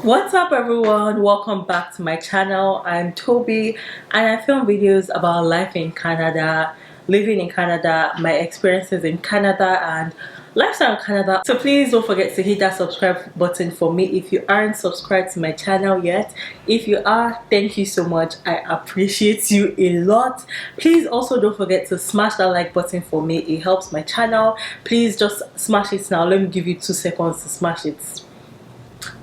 What's up everyone, welcome back to my channel. I'm Toby and I film videos about life in Canada, living in Canada, my experiences in Canada and lifestyle in Canada. So please don't forget to hit that subscribe button for me if you aren't subscribed to my channel yet. If you are, thank you so much, I appreciate you a lot. Please also don't forget to smash that like button for me, it helps my channel. Please just smash it now. Let me give you 2 seconds to smash it.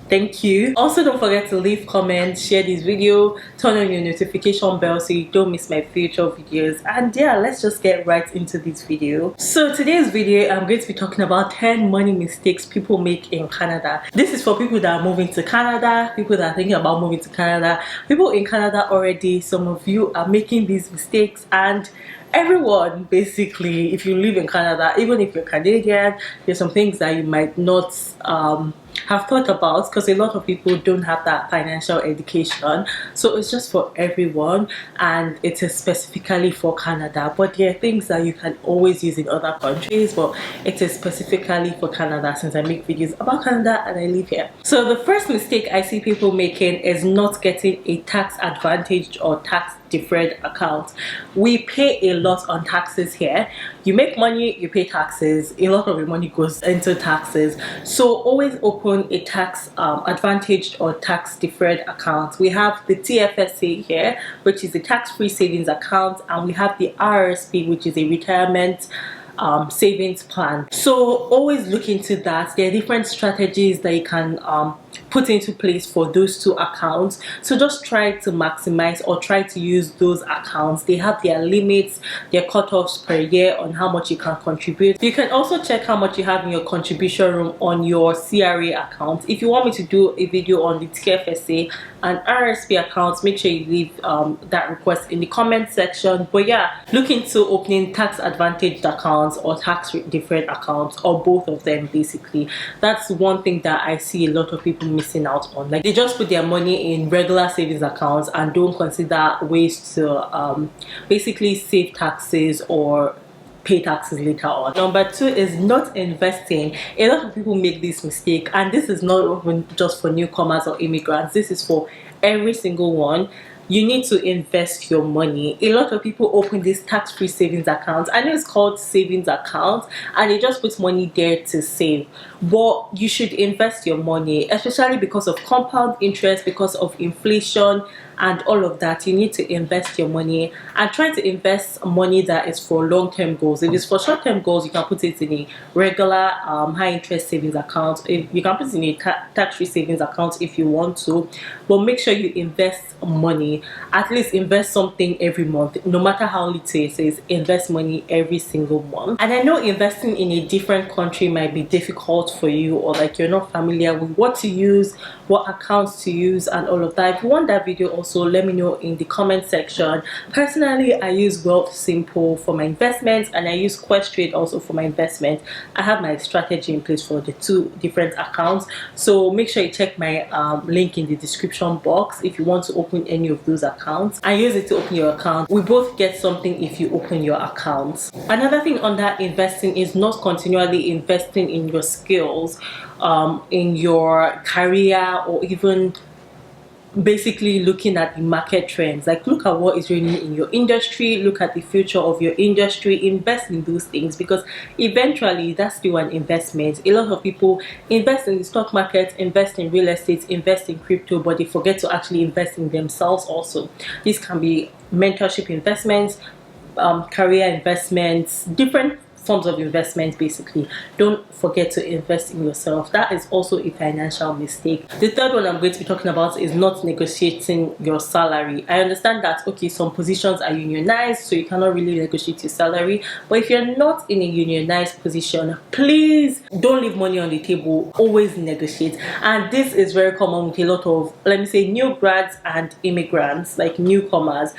Thank you. Also, don't forget to leave comments, share this video, turn on your notification bell so you don't miss my future videos. And yeah, let's just get right into this video. So today's video, I'm going to be talking about 10 money mistakes people make in Canada. This is for people that are moving to Canada, people that are thinking about moving to Canada, people in Canada already. Some of you are making these mistakes, and everyone basically, if you live in Canada, even if you're Canadian, there's some things that you might not have thought about, because a lot of people don't have that financial education. So it's just for everyone and it is specifically for Canada, but there are things that you can always use in other countries, but it is specifically for Canada since I make videos about Canada and I live here. So the first mistake I see people making is not getting a tax advantage or tax deferred account. We pay a lot on taxes here. You make money, you pay taxes. A lot of your money goes into taxes. So always open a tax advantaged or tax deferred account. We have the TFSA here, which is a tax-free savings account, and we have the RRSP, which is a retirement savings plan. So always look into that. There are different strategies that you can put into place for those two accounts. So just try to maximize or try to use those accounts. They have their limits, their cutoffs per year on how much you can contribute. You can also check how much you have in your contribution room on your CRA account. If you want me to do a video on the TFSA and RSP accounts, make sure you leave that request in the comment section. But yeah, look into opening tax advantaged accounts or tax deferred accounts, or both of them. Basically, that's one thing that I see a lot of people missing out on. Like, they just put their money in regular savings accounts and don't consider ways to basically save taxes or pay taxes later on. Number 2 is not investing. A lot of people make this mistake, and this is not even just for newcomers or immigrants, this is for every single one. You need to invest your money. A lot of people open these tax-free savings accounts. I know it's called savings account and they just put money there to save, but you should invest your money, especially because of compound interest, because of inflation and all of that. You need to invest your money and try to invest money that is for long-term goals. If it's for short-term goals, you can put it in a regular high-interest savings account. If you can put it in a tax-free savings account if you want to, but make sure you invest money. At least invest something every month, no matter how little it is. Invest money every single month. And I know investing in a different country might be difficult for you, or like you're not familiar with what to use, what accounts to use and all of that. If you want that video, also let me know in the comment section. Personally, I use Wealth Simple for my investments and I use Questrade also for my investment. I have my strategy in place for the 2 different accounts, so make sure you check my link in the description box if you want to open any of those accounts. I use it to open your account. We both get something if you open your accounts. Another thing on that investing is not continually investing in your skills, in your career, or even basically looking at the market trends. Like, look at what is really in your industry, look at the future of your industry, invest in those things, because eventually that's still an investment. A lot of people invest in the stock market, invest in real estate, invest in crypto, but they forget to actually invest in themselves also. This can be mentorship investments, career investments, different forms of investment. Basically, don't forget to invest in yourself. That is also a financial mistake. The third one I'm going to be talking about is not negotiating your salary. I understand that, okay, some positions are unionized, so you cannot really negotiate your salary, but if you're not in a unionized position, please don't leave money on the table. Always negotiate. And this is very common with a lot of, let me say, new grads and immigrants, like newcomers.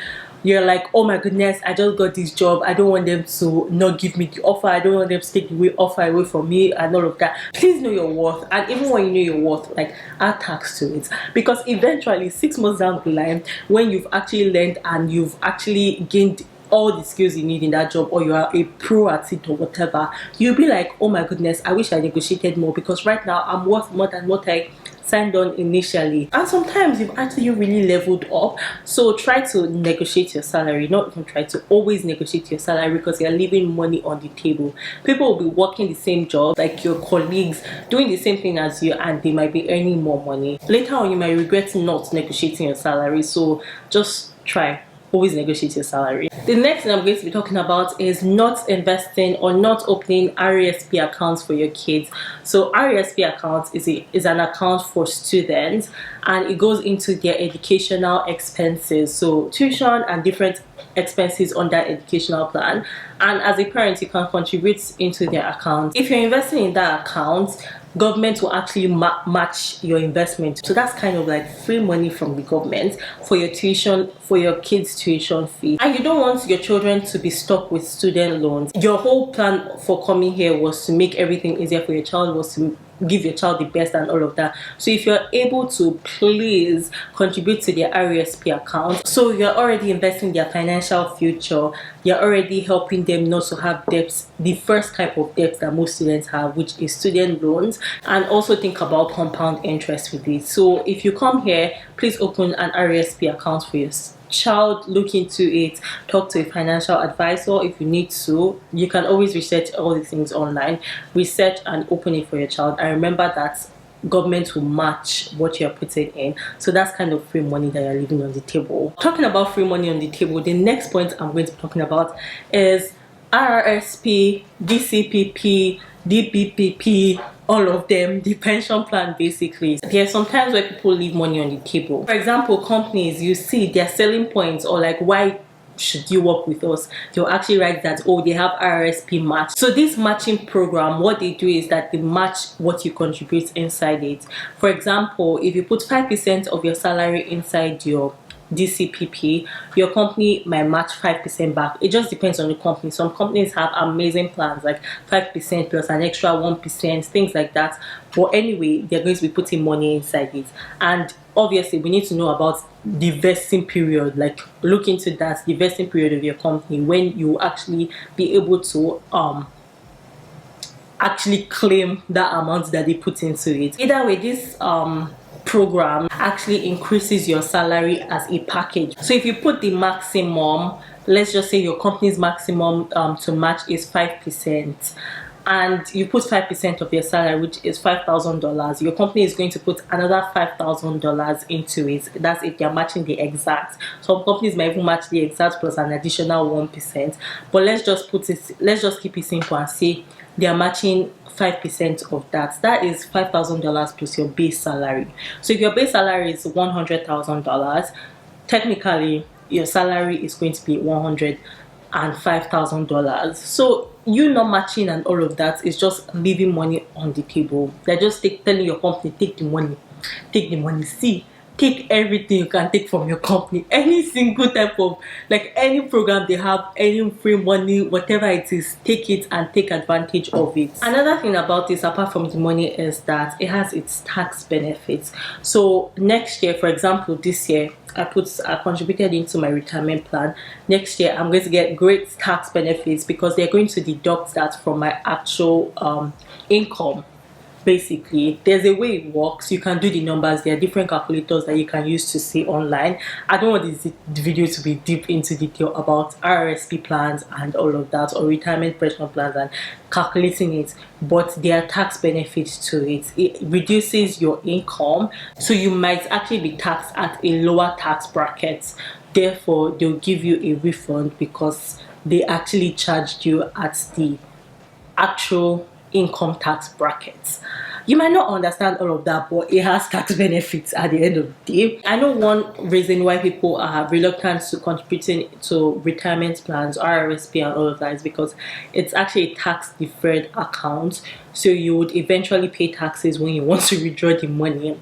You're like, oh my goodness, I just got this job, I don't want them to not give me the offer, I don't want them to take the offer away from me and all of that. Please know your worth, and even when you know your worth, like, add tax to it, because eventually 6 months down the line, when you've actually learned and you've actually gained all the skills you need in that job, or you are a pro at it or whatever, you'll be like, oh my goodness, I wish I negotiated more, because right now I'm worth more than what I signed on initially, and sometimes you've actually really leveled up. So try to negotiate your salary. Not even try to, always negotiate your salary, because you're leaving money on the table. People will be working the same job, like your colleagues doing the same thing as you, and they might be earning more money. Later on you might regret not negotiating your salary, so just try, always negotiate your salary. The next thing I'm going to be talking about is not investing or not opening RESP accounts for your kids. So RESP account is an account for students, and it goes into their educational expenses, so tuition and different expenses on that educational plan. And as a parent, you can contribute into their account. If you're investing in that account, government will actually match your investment. So that's kind of like free money from the government for your tuition, for your kids' tuition fee. And you don't want your children to be stuck with student loans. Your whole plan for coming here was to make everything easier for your child, was to give your child the best and all of that. So if you're able to, please contribute to their RESP account. So you're already investing in their financial future. You're already helping them not to have debts, the first type of debt that most students have, which is student loans. And also think about compound interest with it. So if you come here, please open an RESP account for your child, look into it, talk to a financial advisor if you need to. You can always research all these things online, research and open it for your child. And remember that government will match what you're putting in. So that's kind of free money that you're leaving on the table. Talking about free money on the table, the next point I'm going to be talking about is RRSP, DCPP, DPPP, all of them, the pension plan basically. There are some times where people leave money on the table. For example, companies, you see their selling points, or like, why should you work with us? They'll actually write that, oh, they have RRSP match. So this matching program, what they do is that they match what you contribute inside it. For example, if you put 5% of your salary inside your DCPP, your company might match 5% back. It just depends on the company. Some companies have amazing plans like 5% plus an extra 1%, things like that. But anyway, they're going to be putting money inside it. And obviously we need to know about the vesting period, like look into that, the vesting period of your company, when you actually be able to actually claim that amount that they put into it. Either way, this program actually increases your salary as a package. So if you put the maximum, let's just say your company's maximum to match is 5%, and you put 5% of your salary, which is $5,000, your company is going to put another $5,000 into it. That's if they're matching the exact. Some companies might even match the exact plus an additional 1%. But let's just keep it simple and say they are matching 5% of that. That is $5,000 plus your base salary. So if your base salary is $100,000, technically your salary is going to be $105,000. So you not matching and all of that is just leaving money on the table. They're just telling your company, take the money, see, take everything you can take from your company, any single type of, like any program they have, any free money, whatever it is, take it and take advantage of it. Another thing about this, apart from the money, is that it has its tax benefits. So next year, for example, this year I contributed into my retirement plan. Next year I'm going to get great tax benefits because they're going to deduct that from my actual income. Basically, there's a way it works. You can do the numbers. There are different calculators that you can use to see online. I don't want this video to be deep into detail about RRSP plans and all of that, or retirement pension plans and calculating it, but there are tax benefits to it. It reduces your income, so you might actually be taxed at a lower tax bracket. Therefore, they'll give you a refund because they actually charged you at the actual income tax brackets. You might not understand all of that, but it has tax benefits at the end of the day. I know one reason why people are reluctant to contributing to retirement plans, RRSP and all of that, is because it's actually a tax deferred account. So you would eventually pay taxes when you want to withdraw the money.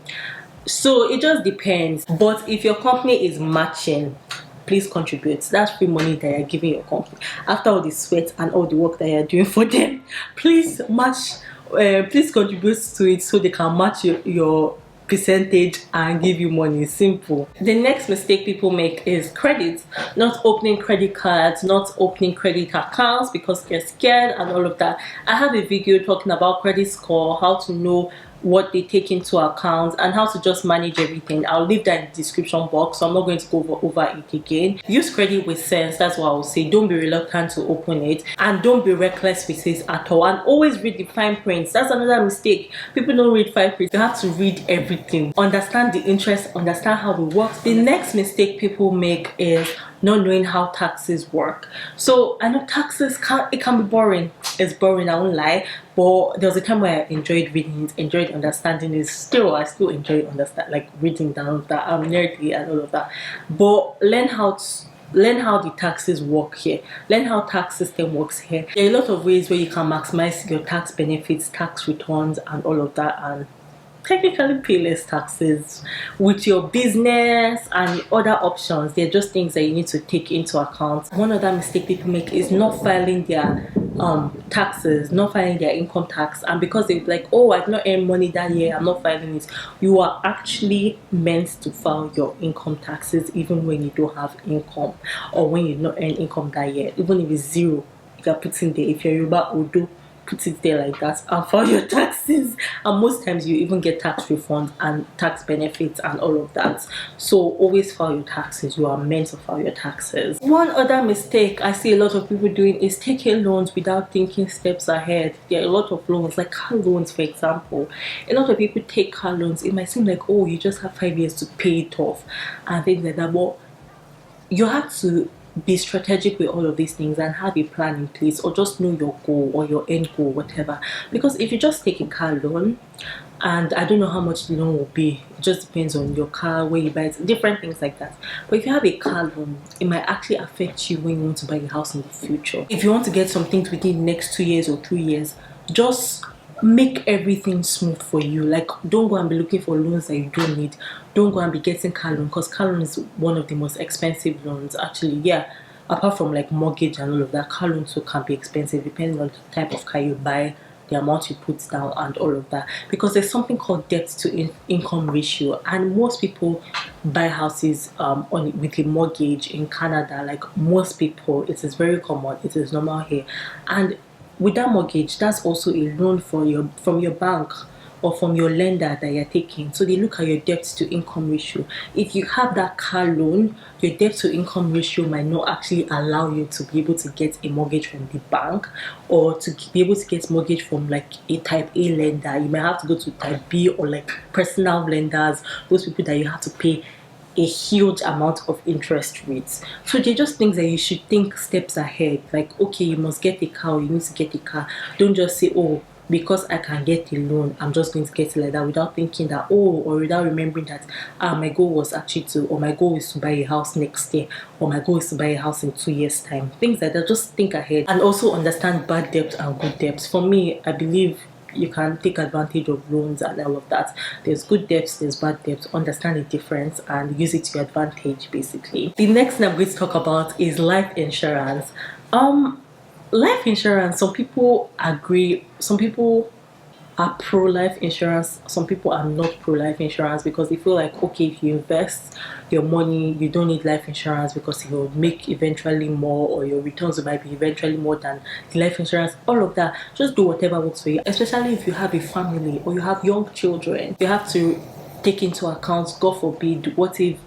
So it just depends. But if your company is matching, please contribute. That's free money that you're giving your company. After all the sweat and all the work that you're doing for them, please match, please contribute to it so they can match your percentage and give you money. Simple. The next mistake people make is credit. Not opening credit cards, not opening credit accounts because they're scared and all of that. I have a video talking about credit score, how to know what they take into account, and how to just manage everything. I'll leave that in the description box, so I'm not going to go over it again. Use credit with sense. That's what I will say. Don't be reluctant to open it, and don't be reckless with it at all. And always read the fine prints. That's another mistake. People don't read fine prints. You have to read everything, understand the interest, understand how it works. The next mistake people make is not knowing how taxes work. So I know taxes can be boring. It's boring, I won't lie, but there was a time where I enjoyed reading it, enjoyed understanding it. I still enjoy reading down that I'm nerdy and all of that. But learn how the taxes work here. Learn how tax system works here. There are a lot of ways where you can maximize your tax benefits, tax returns, and all of that, and technically pay less taxes with your business and other options. They're just things that you need to take into account. One other mistake people make is not filing their taxes, not filing their income tax, and because they're like, oh, I've not earned money that year, I'm not filing it. You are actually meant to file your income taxes even when you don't have income, or when you not earn income that year. Even if it's zero, you can put in there. If you're Yoruba, Odo, put it there like that and file your taxes, and most times you even get tax refunds and tax benefits and all of that. So always file your taxes. You are meant to file your taxes. One other mistake I see a lot of people doing is taking loans without thinking steps ahead. There are a lot of loans, like car loans for example. A lot of people take car loans. It might seem like, oh, you just have 5 years to pay it off and things like that, but you have to be strategic with all of these things and have a plan in place, or just know your goal or your end goal, whatever. Because if you just take a car loan, and I don't know how much the loan will be, it just depends on your car, where you buy it, different things like that. But if you have a car loan, it might actually affect you when you want to buy a house in the future. If you want to get some things within the next 2 years or 3 years, just make everything smooth for you. Like, don't go and be looking for loans that you don't need. Don't go and be getting car loan, because car loan is one of the most expensive loans actually. Yeah, apart from like mortgage and all of that, car loan too can be expensive depending on the type of car you buy, the amount you put down and all of that. Because there's something called debt to income ratio, and most people buy houses with a mortgage in Canada. Like most people, it is very common, it is normal here. And with that mortgage, that's also a loan from your bank or from your lender that you're taking. So they look at your debt to income ratio. If you have that car loan, your debt to income ratio might not actually allow you to be able to get a mortgage from the bank, or to be able to get mortgage from like a type A lender. You might have to go to type B, or like personal lenders, those people that you have to pay a huge amount of interest rates. So they're just things that you should think steps ahead. Like, okay, you must get a car, or you need to get a car. Don't just say, oh, because I can get a loan, I'm just going to get it like that, without thinking that, oh, or without remembering that my goal was actually to, or my goal is to buy a house next year, or my goal is to buy a house in 2 years time. Things like that. Just think ahead, and also understand bad debt and good debts. For me, I believe you can take advantage of loans and all of that. There's good debts, there's bad debts. Understand the difference and use it to your advantage, basically. The next thing I'm going to talk about is life insurance. Life insurance, some people agree, some people are pro life insurance, some people are not pro life insurance, because they feel like, okay, if you invest your money, you don't need life insurance because it will make eventually more, or your returns might be eventually more than the life insurance. All of that, just do whatever works for you, especially if you have a family or you have young children. You have to take into account, God forbid, what if,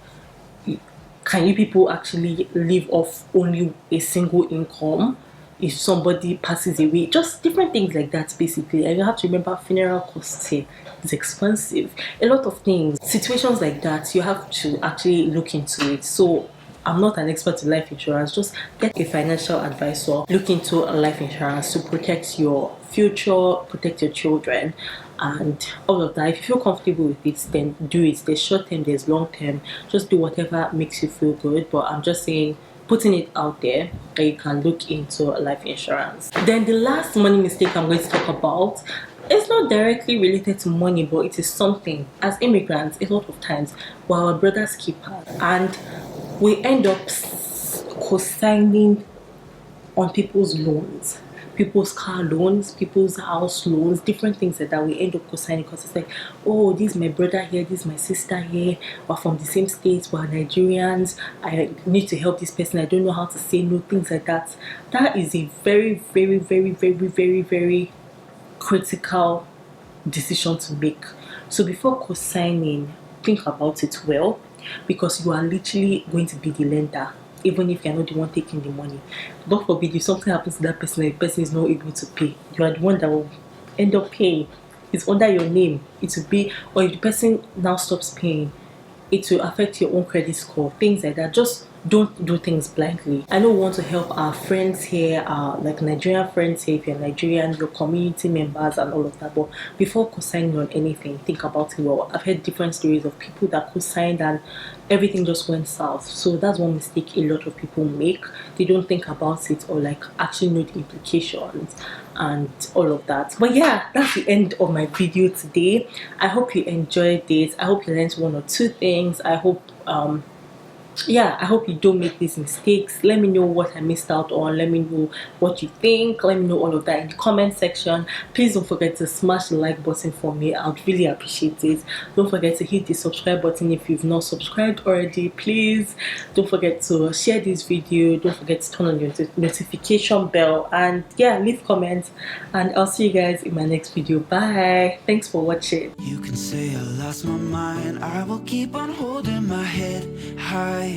can you people actually live off only a single income if somebody passes away? Just different things like that, basically. And you have to remember, funeral costs here is expensive. A lot of things, situations like that, you have to actually look into it. So I'm not an expert in life insurance. Just get a financial advisor, look into life insurance to protect your future, protect your children, and all of that. If you feel comfortable with it, then do it. There's short term, there's long term. Just do whatever makes you feel good. But I'm just saying, putting it out there that you can look into life insurance. Then the last money mistake I'm going to talk about, it's not directly related to money, but it is something. As immigrants, a lot of times we're our brother's keeper, and we end up co-signing on people's loans, people's car loans, people's house loans, different things like that. We end up co-signing because it's like, oh, this is my brother here, this is my sister here, we're from the same states, we're Nigerians, I need to help this person, I don't know how to say no, things like that. That is a very, very, very, very, very, very critical decision to make. So before co-signing, think about it well, because you are literally going to be the lender, even if you're not the one taking the money. God forbid if something happens to that person and the person is not able to pay, you are the one that will end up paying. It's under your name. It will be, or if the person now stops paying, it will affect your own credit score, things like that. Just don't do things blindly. I know we want to help our friends here, like Nigerian friends here, if you're Nigerian, your community members and all of that. But before co-signing on anything, think about it well. I've heard different stories of people that co-signed and everything just went south. So that's one mistake a lot of people make. They don't think about it or like actually know the implications and all of that. But yeah, that's the end of my video today. I hope you enjoyed this. I hope you learned one or two things. I hope yeah, I hope you don't make these mistakes. Let me know what I missed out on. Let me know what you think. Let me know all of that in the comment section. Please don't forget to smash the like button for me. I would really appreciate it. Don't forget to hit the subscribe button if you've not subscribed already. Please don't forget to share this video. Don't forget to turn on your notification bell, and yeah, leave comments, and I'll see you guys in my next video. Bye. Thanks for watching. You can say I lost my mind, I will keep on holding my head high.